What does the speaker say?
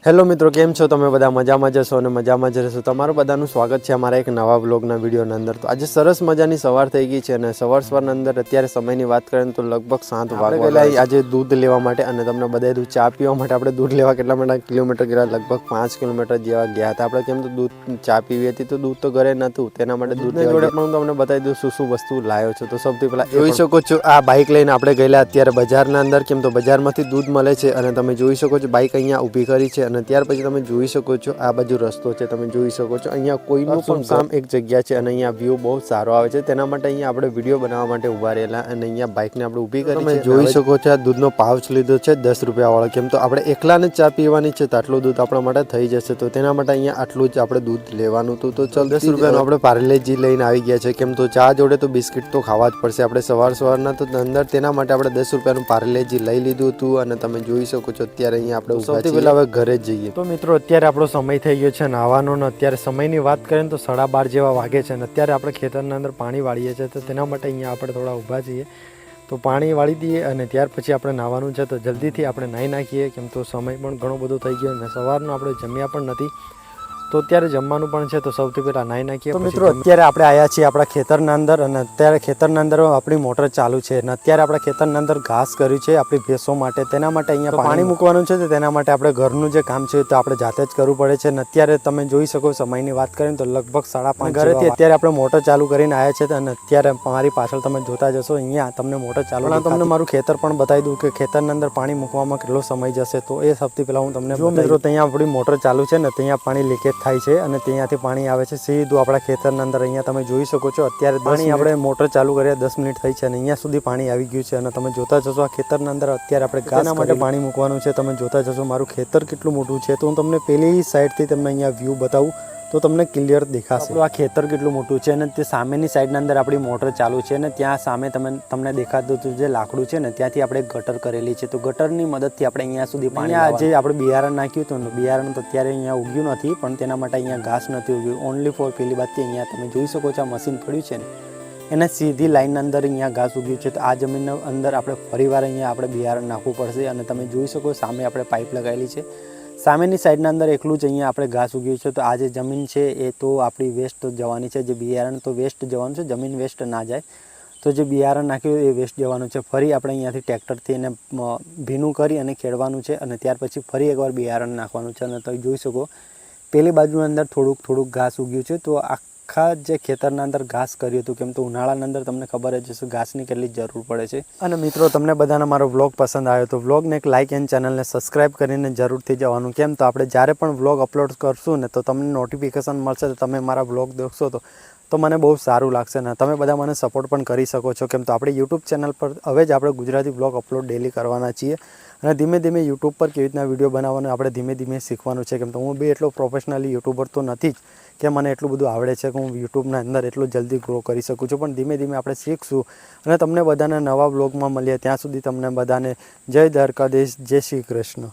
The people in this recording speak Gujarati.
હેલો મિત્રો, કેમ છો તમે? બધા મજામાં જશો અને મજામાં જ રહેશો. તમારું બધાનું સ્વાગત છે અમારા એક નવા બ્લોગના વિડીયોના અંદર. તો આજે સરસ મજાની સવાર થઈ ગઈ છે અને સવારના અંદર અત્યારે સમયની વાત કરીએ તો લગભગ 7 વાગ્યા આજે દૂધ લેવા માટે અને તમને બધાએ દૂધ ચા પીવા માટે આપણે દૂધ લેવા કેટલા બધા કિલોમીટર ગયા, લગભગ 5 કિલોમીટર જેવા ગયા હતા આપણે. કેમ તો દૂધ ચા પીવી હતી તો દૂધ તો ઘરે નહોતું, તેના માટે દૂધની જોડે પણ હું તમને બતાવી દઉં શું શું વસ્તુ લાવ્યો છું. તો સૌથી પહેલાં જોઈ શકો છો આ બાઇક લઈને આપણે ગયેલા અત્યારે બજારના અંદર. કેમ તો બજારમાંથી દૂધ મળે છે અને તમે જોઈ શકો છો બાઇક અહીંયા ઊભી કરી છે અને ત્યાર પછી તમે જોઈ શકો છો આ બાજુ રસ્તો છે, તમે જોઈ શકો છો અહીંયા કોઈનું પણ કામ એક જગ્યા છે અને અહીંયા વ્યૂ બહુ સારો આવે છે. તેના માટે અહીંયા આપણે વિડીયો બનાવવા માટે ઊભા રહેલા અને અહીંયા બાઇકને આપણે ઊભી કરી છે. જોઈ શકો છો આ દૂધનો પાઉચ લીધો છે 10 રૂપિયા વાળો. કેમ તો આપણે એકલાને ચા પીવાની છે તો આટલું દૂધ આપણા માટે થઈ જશે, તો તેના માટે અહીંયા આટલું જ આપણે દૂધ લેવાનું હતું. તો ચાલ 10 રૂપિયાનું આપણે પાર્લેજી લઈને આવી ગયા છે. કેમ તો ચા જોડે તો બિસ્કિટ તો ખાવા જ પડશે આપણે સવારના તો અંદર. તેના માટે આપણે 10 રૂપિયાનું પાર્લેજી લઈ લીધું હતું અને તમે જોઈ શકો છો અત્યારે અહીંયા આપણે સૌથી પહેલા હવે ઘરે જ જઈએ. તો મિત્રો અત્યારે આપણો સમય થઈ ગયો છે નાહવાનો ને અત્યારે સમયની વાત કરીએ તો 12:30 જેવા વાગે છે અને અત્યારે આપણે ખેતરના અંદર પાણી વાળીએ છીએ. તો તેના માટે અહીંયા આપણે થોડા ઊભા છીએ તો પાણી વાળી દઈએ અને ત્યાર પછી આપણે નાહવાનું છે. તો જલ્દીથી આપણે નાહી નાખીએ. કેમ તો સમય પણ ઘણો બધો થઈ ગયો અને સવારનો આપણે જમ્યા પણ નથી તો અત્યારે જમવાનું પણ છે. તો સૌથી પહેલાં નાહી નાખીએ. તો મિત્રો અત્યારે આપણે આવ્યા છીએ આપણા ખેતરના અંદર અને અત્યારે ખેતરના અંદર આપણી મોટર ચાલુ છે અને અત્યારે આપણે ખેતરના અંદર ઘાસ કર્યું છે આપણી ભેંસો માટે. તેના માટે અહીંયા પાણી મૂકવાનું છે. તો તેના માટે આપણે ઘરનું જે કામ છે તો આપણે જાતે જ કરવું પડે છે અને અત્યારે તમે જોઈ શકો સમયની વાત કરીએ તો લગભગ 5:30 ઘરેથી અત્યારે આપણે મોટર ચાલુ કરીને આવ્યા છે અને અત્યારે મારી પાછળ તમે જોતા જશો અહીંયા તમને મોટર ચાલુ. તમને મારું ખેતર પણ બતાવી દઉં કે ખેતરના અંદર પાણી મૂકવામાં કેટલો સમય જશે. તો એ સૌથી પહેલાં હું તમને મિત્રો ત્યાં આપણી મોટર ચાલુ છે ને ત્યાં પાણી લીકેજ થાય છે અને ત્યાંથી પાણી આવે છે સીધું આપણા ખેતરના અંદર. અહીંયા તમે જોઈ શકો છો અત્યારે પાણી આપણે મોટર ચાલુ કર્યા 10 મિનિટ થઈ છે અને અહીંયા સુધી પાણી આવી ગયું છે અને તમે જોતા જશો આ ખેતરના અંદર અત્યારે આપણે ઘાસ માટે પાણી મૂકવાનું છે. તમે જોતા જશો મારું ખેતર કેટલું મોટું છે. તો હું તમને પેલી સાઈડથી તમને અહીંયા વ્યૂ બતાવું તો તમને ક્લિયર દેખાશે આ ખેતર કેટલું મોટું છે અને તે સામેની સાઈડના અંદર આપણી મોટર ચાલુ છે અને ત્યાં સામે તમને દેખાતું હતું જે લાકડું છે ને ત્યાંથી આપણે ગટર કરેલી છે. તો ગટરની મદદથી આપણે અહીંયા સુધી પાણી આજે આપણે બિયારણ નાખ્યું હતું ને બિયારણ તો અત્યારે અહીંયા ઉગ્યું નથી પણ તેના માટે અહીંયા ઘાસ નથી ઉગ્યું. ઓનલી ફોર પેલી બાદથી અહીંયા તમે જોઈ શકો છો આ મશીન પડ્યું છે ને એને સીધી લાઈનના અંદર અહીંયા ઘાસ ઉગ્યું છે. તો આ જમીનના અંદર આપણે ફરીવાર અહીંયા આપણે બિયારણ નાખવું પડશે અને તમે જોઈ શકો સામે આપણે પાઇપ લગાવેલી છે. સામેની સાઈડના અંદર એકલું જ અહીંયા આપણે ઘાસ ઉગ્યું છે. તો આ જે જમીન છે એ તો આપણી વેસ્ટ જવાની છે. જે બિયારણ તો વેસ્ટ જવાનું છે, જમીન વેસ્ટ ના જાય. તો જે બિયારણ નાખ્યું એ વેસ્ટ જવાનું છે. ફરી આપણે અહીંયાથી ટ્રેક્ટરથી એને ભીનું કરી અને ખેડવાનું છે અને ત્યાર પછી ફરી એકવાર બિયારણ નાખવાનું છે. અને તમે જોઈ શકો પેલી બાજુની અંદર થોડુંક ઘાસ ઉગ્યું છે. તો આખા જે ખેતરના અંદર ઘાસ કર્યું હતું. કેમ તો ઉનાળાના અંદર તમને ખબર જ હશે ઘાસની કેટલી જરૂર પડે છે. અને મિત્રો તમને બધાને મારો વ્લોગ પસંદ આવ્યો તો વ્લોગને એક લાઇક એન્ડ ચેનલને સબસ્ક્રાઈબ કરીને જરૂરથી જવાનું. કેમ તો આપણે જ્યારે પણ વ્લોગ અપલોડ કરશું ને તો તમને નોટિફિકેશન મળશે. તો તમે મારા વ્લોગ દેખશો તો મને બહુ સારું લાગશે ને તમે બધા મને સપોર્ટ પણ કરી શકો છો. કેમ તો આપણે યુટ્યુબ ચેનલ પર હવે જ આપણે ગુજરાતી વ્લોગ અપલોડ ડેલી કરવાના છીએ અને ધીમે ધીમે યુટ્યુબ પર કેવી રીતના વિડીયો બનાવવાનું આપણે ધીમે ધીમે શીખવાનું છે. કેમ તો હું બી એટલો પ્રોફેશનલી યુટ્યુબર તો નથી જ કે મને એટલું બધું આવડે છે કે હું યુટ્યુબના અંદર એટલું જલ્દી ગ્રો કરી શકું છું. પણ ધીમે ધીમે આપણે શીખશું અને તમને બધાને નવા વ્લોગમાં મળીએ. ત્યાં સુધી તમને બધાને જય દ્વારકાધીશ, જય શ્રી કૃષ્ણ.